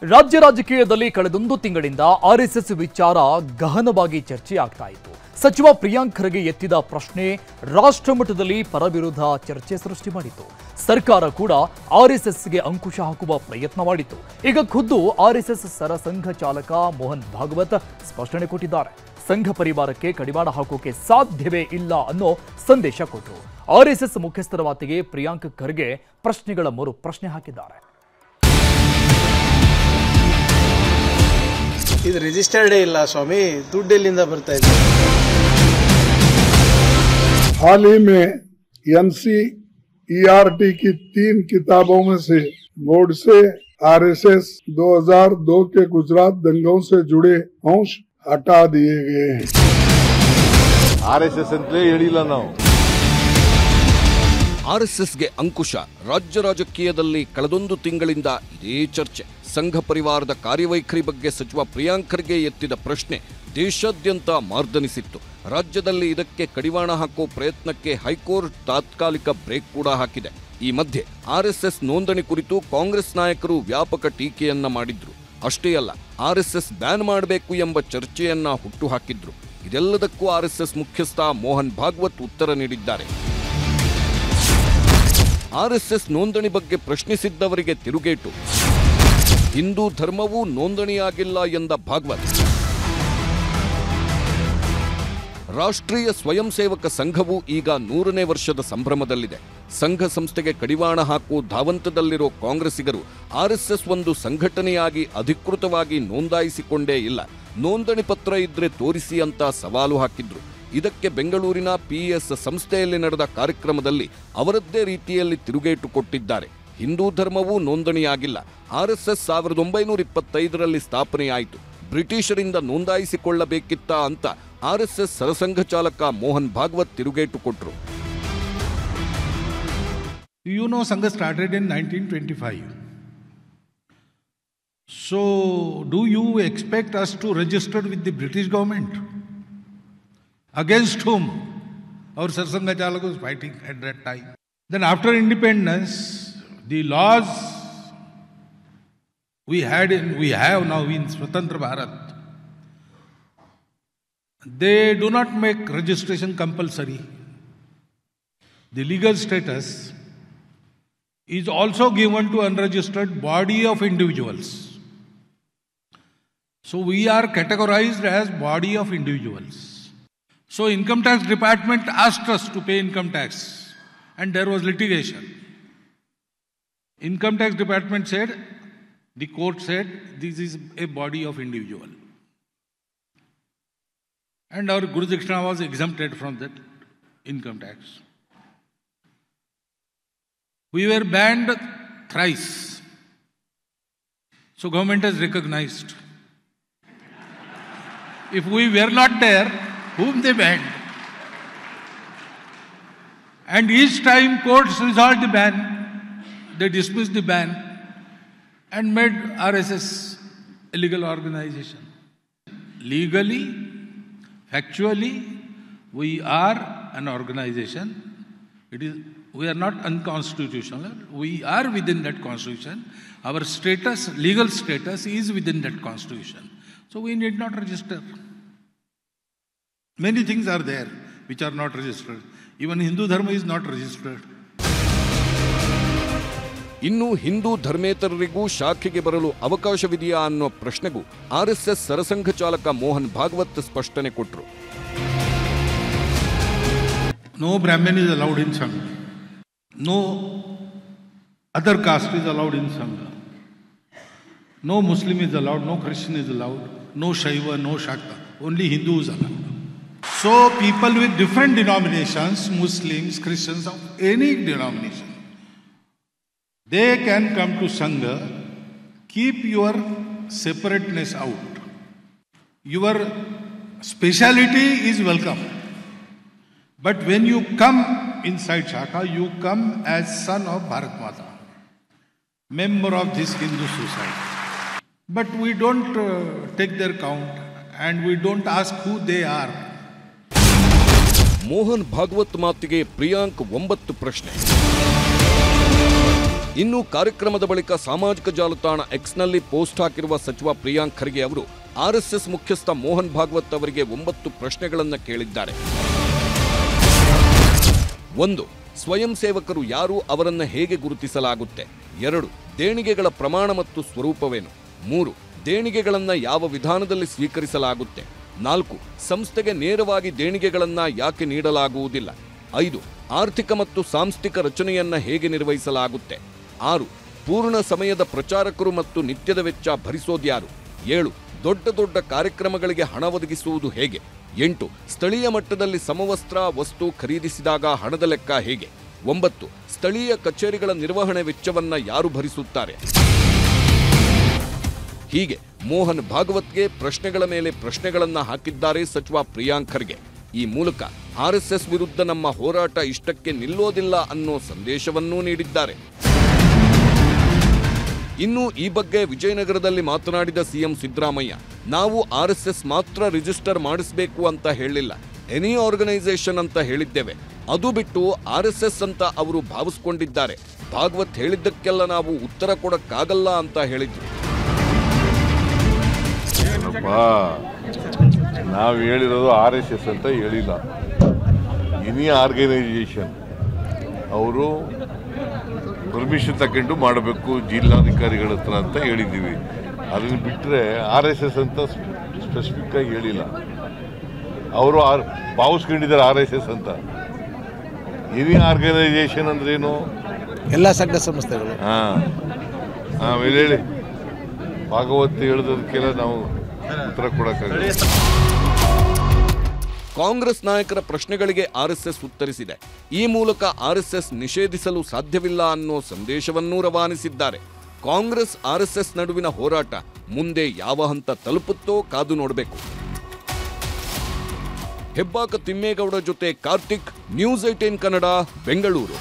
ರಾಜ್ಯ ರಾಜಕೀಯದಲ್ಲಿ ಕಳೆದೊಂದು ತಿಂಗಳಿಂದ ಆರ್ಎಸ್ಎಸ್ ವಿಚಾರ ಗಹನವಾಗಿ ಚರ್ಚೆಯಾಗ್ತಾ ಇತ್ತು. ಸಚಿವ ಪ್ರಿಯಾಂಕ್ ಖರ್ಗೆ ಎತ್ತಿದ ಪ್ರಶ್ನೆ ರಾಷ್ಟ್ರ ಮಟ್ಟದಲ್ಲಿ ಪರವಿರೋಧ ಚರ್ಚೆ ಸೃಷ್ಟಿ ಮಾಡಿತು. ಸರ್ಕಾರ ಕೂಡ ಆರ್ಎಸ್ಎಸ್ಗೆ ಅಂಕುಶ ಹಾಕುವ ಪ್ರಯತ್ನ ಮಾಡಿತು. ಈಗ ಖುದ್ದು ಆರ್ಎಸ್ಎಸ್ ಸರಸಂಘ ಚಾಲಕ ಮೋಹನ್ ಭಾಗವತ್ ಸ್ಪಷ್ಟನೆ ಕೊಟ್ಟಿದ್ದಾರೆ. ಸಂಘ ಪರಿವಾರಕ್ಕೆ ಕಡಿವಾಣ ಹಾಕೋಕೆ ಸಾಧ್ಯವೇ ಇಲ್ಲ ಅನ್ನೋ ಸಂದೇಶ ಕೊಟ್ಟರು. ಆರ್ಎಸ್ಎಸ್ ಮುಖ್ಯಸ್ಥರ ಮಾತಿಗೆ ಪ್ರಿಯಾಂಕ್ ಖರ್ಗೆ ಪ್ರಶ್ನೆಗಳ ಮರು ಪ್ರಶ್ನೆ ಹಾಕಿದ್ದಾರೆ. ಇದು ರಿಜಿಸ್ಟರ್ಡೇ ಇಲ್ಲ स्वामी, ದುಡ್ಡು ಎಲ್ಲಿಂದ ಬರ್ತಾ ಇದೆ? हाल ही में एनसीईआरटी की 3 किताबों में से गोडसे आरएसएस 2002 के गुजरात दंगों से जुड़े अंश हटा दिए गए हैं. आरएसएस ಅಂತಲೇ ಹೇಳಿಲ್ಲ ನಾವು. ಆರ್ಎಸ್ಎಸ್ಗೆ ಅಂಕುಶ ರಾಜ್ಯ ರಾಜಕೀಯದಲ್ಲಿ ಕಳೆದೊಂದು ತಿಂಗಳಿಂದ ಇದೇ ಚರ್ಚೆ. ಸಂಘ ಪರಿವಾರದ ಕಾರ್ಯವೈಖರಿ ಬಗ್ಗೆ ಸಚಿವ ಪ್ರಿಯಾಂಕ್ ಖರ್ಗೆ ಎತ್ತಿದ ಪ್ರಶ್ನೆ ದೇಶಾದ್ಯಂತ ಮಾರ್ದನಿಸಿತ್ತು. ರಾಜ್ಯದಲ್ಲಿ ಇದಕ್ಕೆ ಕಡಿವಾಣ ಹಾಕೋ ಪ್ರಯತ್ನಕ್ಕೆ ಹೈಕೋರ್ಟ್ ತಾತ್ಕಾಲಿಕ ಬ್ರೇಕ್ ಕೂಡ ಹಾಕಿದೆ. ಈ ಮಧ್ಯೆ ಆರ್ಎಸ್ಎಸ್ ನೋಂದಣಿ ಕುರಿತು ಕಾಂಗ್ರೆಸ್ ನಾಯಕರು ವ್ಯಾಪಕ ಟೀಕೆಯನ್ನ ಮಾಡಿದ್ರು. ಅಷ್ಟೇ ಅಲ್ಲ, ಆರ್ಎಸ್ಎಸ್ ಬ್ಯಾನ್ ಮಾಡಬೇಕು ಎಂಬ ಚರ್ಚೆಯನ್ನ ಹುಟ್ಟುಹಾಕಿದ್ರು. ಇದೆಲ್ಲದಕ್ಕೂ ಆರ್ಎಸ್ಎಸ್ ಮುಖ್ಯಸ್ಥ ಮೋಹನ್ ಭಾಗವತ್ ಉತ್ತರ ನೀಡಿದ್ದಾರೆ. ಆರ್ಎಸ್ಎಸ್ ನೋಂದಣಿ ಬಗ್ಗೆ ಪ್ರಶ್ನಿಸಿದ್ದವರಿಗೆ ತಿರುಗೇಟು. ಹಿಂದೂ ಧರ್ಮವೂ ನೋಂದಣಿಯಾಗಿಲ್ಲ ಎಂದ ಭಾಗವತ್, ರಾಷ್ಟ್ರೀಯ ಸ್ವಯಂ ಸೇವಕ ಸಂಘವು ಈಗ 100ನೇ ವರ್ಷದ ಸಂಭ್ರಮದಲ್ಲಿದೆ. ಸಂಘ ಸಂಸ್ಥೆಗೆ ಕಡಿವಾಣ ಹಾಕುವ ಧಾವಂತದಲ್ಲಿರೋ ಕಾಂಗ್ರೆಸ್ಸಿಗರು ಆರ್ಎಸ್ಎಸ್ ಒಂದು ಸಂಘಟನೆಯಾಗಿ ಅಧಿಕೃತವಾಗಿ ನೋಂದಾಯಿಸಿಕೊಂಡೇ ಇಲ್ಲ, ನೋಂದಣಿ ಪತ್ರ ಇದ್ರೆ ತೋರಿಸಿ ಅಂತ ಸವಾಲು ಹಾಕಿದ್ರು. ಇದಕ್ಕೆ ಬೆಂಗಳೂರಿನ ಪಿಎಸ್ ಸಂಸ್ಥೆಯಲ್ಲಿ ನಡೆದ ಕಾರ್ಯಕ್ರಮದಲ್ಲಿ ಅವರದ್ದೇ ರೀತಿಯಲ್ಲಿ ತಿರುಗೇಟು ಕೊಟ್ಟಿದ್ದಾರೆ. ಹಿಂದೂ ಧರ್ಮವೂ ನೋಂದಣಿಯಾಗಿಲ್ಲ. ಆರ್ಎಸ್ಎಸ್ 1925ರಲ್ಲಿ ಸ್ಥಾಪನೆಯಾಯಿತು. ಬ್ರಿಟಿಷರಿಂದ ನೋಂದಾಯಿಸಿಕೊಳ್ಳಬೇಕಿತ್ತ ಅಂತ ಆರ್ಎಸ್ಎಸ್ ಸರಸಂಘ ಚಾಲಕ ಮೋಹನ್ ಭಾಗವತ್ ತಿರುಗೇಟು ಕೊಟ್ಟರು. You know, Sangha started in 1925. So, do you expect us to register with the British government? Against whom our Sarsanga Chalaka was fighting at that time. Then after independence, the laws we have now in Swatantra Bharat, they do not make registration compulsory. The legal status is also given to unregistered body of individuals. So we are categorized as body of individuals. So Income Tax Department asked us to pay income tax and there was litigation. Income Tax Department said, the court said, this is a body of individual. And our Guru Dakshina was exempted from that income tax. We were banned thrice. So government has recognized. If we were not there, whom they banned? And each time courts resolved the ban, they dismissed the ban and made RSS a legal organization. Legally, factually, we are an organization. We are not unconstitutional. We are within that constitution. Our status, legal status, is within that constitution. So we need not register. Many things are there which are not registered. Even Hindu Dharma is not registered. ಇನ್ನು ಹಿಂದೂ ಧರ್ಮೇತರರಿಗೂ ಶಾಖೆಗೆ ಬರಲು ಅವಕಾಶವಿದೆಯಾ ಅನ್ನೋ ಪ್ರಶ್ನೆಗೂ RSS ಸರಸಂಘ ಚಾಲಕ ಮೋಹನ್ ಭಾಗವತ್ ಸ್ಪಷ್ಟನೆ ಕೊಟ್ಟರು. No Brahmin is allowed in Sangha. No other caste is allowed in Sangha. No Muslim is allowed, no Christian is allowed, no Shaiva, no Shakta. Only Hindu is allowed. So people with different denominations, Muslims, Christians, of any denomination, they can come to Sangha. Keep your separateness out. Your speciality is welcome. But when you come inside Shakha, you come as son of Bharat Mata, member of this Hindu society. But we don't take their count and we don't ask who they are. Mohan Bhagwat ಮಾತಿಗೆ ಪ್ರಿಯಾಂಕ್ 9 ಪ್ರಶ್ನೆ. ಇನ್ನು ಕಾರ್ಯಕ್ರಮದ ಬಳಿಕ ಸಾಮಾಜಿಕ ಜಾಲತಾಣ ಎಕ್ಸ್ನಲ್ಲಿ post ಹಾಕಿರುವ ಸಚಿವ ಪ್ರಿಯಾಂಕ್ ಖರ್ಗೆ ಅವರು ಆರ್ಎಸ್ಎಸ್ ಮುಖ್ಯಸ್ಥ ಮೋಹನ್ ಭಾಗವತ್ ಅವರಿಗೆ 9 ಪ್ರಶ್ನೆಗಳನ್ನು ಕೇಳಿದ್ದಾರೆ. 1. ಸ್ವಯಂ ಸೇವಕರು ಯಾರು, ಅವರನ್ನು ಹೇಗೆ ಗುರುತಿಸಲಾಗುತ್ತೆ? 2. ದೇಣಿಗೆಗಳ ಪ್ರಮಾಣ ಮತ್ತು ಸ್ವರೂಪವೇನು? 3. ದೇಣಿಗೆಗಳನ್ನು ಯಾವ ವಿಧಾನದಲ್ಲಿ ಸ್ವೀಕರಿಸಲಾಗುತ್ತೆ? 4. ಸಂಸ್ಥೆಗೆ ನೇರವಾಗಿ ದೇಣಿಗೆಗಳನ್ನು ಯಾಕೆ ನೀಡಲಾಗುವುದಿಲ್ಲ? 5. ಆರ್ಥಿಕ ಮತ್ತು ಸಾಂಸ್ಥಿಕ ರಚನೆಯನ್ನು ಹೇಗೆ ನಿರ್ವಹಿಸಲಾಗುತ್ತೆ? 6. ಪೂರ್ಣ ಸಮಯದ ಪ್ರಚಾರಕರು ಮತ್ತು ನಿತ್ಯದ ವೆಚ್ಚ ಭರಿಸೋದ್ಯಾರು? 7. ದೊಡ್ಡ ಕಾರ್ಯಕ್ರಮಗಳಿಗೆ ಹಣ ಒದಗಿಸುವುದು ಹೇಗೆ? 8. ಸ್ಥಳೀಯ ಮಟ್ಟದಲ್ಲಿ ಸಮವಸ್ತ್ರ ವಸ್ತು ಖರೀದಿಸಿದಾಗ ಹಣದ ಲೆಕ್ಕ ಹೇಗೆ? 9. ಸ್ಥಳೀಯ ಕಚೇರಿಗಳ ನಿರ್ವಹಣೆ ವೆಚ್ಚವನ್ನ ಯಾರು ಭರಿಸುತ್ತಾರೆ? ಹೀಗೆ ಮೋಹನ್ ಭಾಗವತ್ಗೆ ಪ್ರಶ್ನೆಗಳ ಮೇಲೆ ಪ್ರಶ್ನೆಗಳನ್ನ ಹಾಕಿದ್ದಾರೆ ಸಚಿವ ಪ್ರಿಯಾಂಕ್ ಖರ್ಗೆ. ಈ ಮೂಲಕ ಆರ್ಎಸ್ಎಸ್ ವಿರುದ್ಧ ನಮ್ಮ ಹೋರಾಟ ಇಷ್ಟಕ್ಕೆ ನಿಲ್ಲೋದಿಲ್ಲ ಅನ್ನೋ ಸಂದೇಶವನ್ನೂ ನೀಡಿದ್ದಾರೆ. ಇನ್ನು ಈ ಬಗ್ಗೆ ವಿಜಯನಗರದಲ್ಲಿ ಮಾತನಾಡಿದ ಸಿಎಂ ಸಿದ್ದರಾಮಯ್ಯ, ನಾವು ಆರ್ಎಸ್ಎಸ್ ಮಾತ್ರ ರಿಜಿಸ್ಟರ್ ಮಾಡಿಸಬೇಕು ಅಂತ ಹೇಳಿಲ್ಲ, ಎನಿ ಆರ್ಗನೈಸೇಷನ್ ಅಂತ ಹೇಳಿದ್ದೇವೆ. ಅದು ಬಿಟ್ಟು ಆರ್ಎಸ್ಎಸ್ ಅಂತ ಅವರು ಭಾವಿಸ್ಕೊಂಡಿದ್ದಾರೆ. ಭಾಗವತ್ ಹೇಳಿದ್ದಕ್ಕೆಲ್ಲ ನಾವು ಉತ್ತರ ಕೊಡಕ್ಕಾಗಲ್ಲ ಅಂತ ಹೇಳಿದ್ರು. ನಾವು ಹೇಳಿರೋದು ಆರ್ಎಸ್ಎಸ್ ಅಂತ ಹೇಳಿಲ್ಲ, ಎನಿ ಆರ್ಗನೈಸೇಷನ್. ಅವರು ಪರ್ಮಿಷನ್ ತಗೊಂಡು ಮಾಡಬೇಕು ಜಿಲ್ಲಾಧಿಕಾರಿಗಳ ಹತ್ರ ಅಂತ ಹೇಳಿದ್ದೀವಿ. ಅದನ್ನು ಬಿಟ್ಟರೆ ಆರ್ಎಸ್ಎಸ್ ಅಂತ ಸ್ಪೆಸಿಫಿಕ್ ಆಗಿ ಹೇಳಿಲ್ಲ. ಅವರು ಭಾವಿಸ್ಕೊಂಡಿದ್ದಾರೆ ಆರ್ಎಸ್ಎಸ್ ಅಂತ. ಎನಿ ಆರ್ಗನೈಸೇಷನ್ ಅಂದ್ರೇನು? ಎಲ್ಲ ಸಂಘ ಸಂಸ್ಥೆಗಳು. ಆಮೇಲೆ ಹೇಳಿ, ಭಾಗವತ್ ಹೇಳಿದಕ್ಕೆಲ್ಲ ನಾವು ಉತ್ತರ ಕೊಡಕ್ಕಾಗಲ್ಲ. ಕಾಂಗ್ರೆಸ್ ನಾಯಕರ ಪ್ರಶ್ನೆಗಳಿಗೆ ಆರ್ಎಸ್ಎಸ್ ಉತ್ತರಿಸಿದೆ. ಈ ಮೂಲಕ ಆರ್ಎಸ್ಎಸ್ ನಿಷೇಧಿಸಲು ಸಾಧ್ಯವಿಲ್ಲ ಅನ್ನೋ ಸಂದೇಶವನ್ನೂ ರವಾನಿಸಿದ್ದಾರೆ. ಕಾಂಗ್ರೆಸ್ ಆರ್ಎಸ್ಎಸ್ ನಡುವಿನ ಹೋರಾಟ ಮುಂದೆ ಯಾವ ಹಂತ ತಲುಪುತ್ತೋ ಕಾದು ನೋಡಬೇಕು. ಹೆಬ್ಬಾಕ ತಿಮ್ಮೇಗೌಡ ಜೊತೆ ಕಾರ್ತಿಕ್, ನ್ಯೂಸ್ 18 ಕನ್ನಡ, ಬೆಂಗಳೂರು.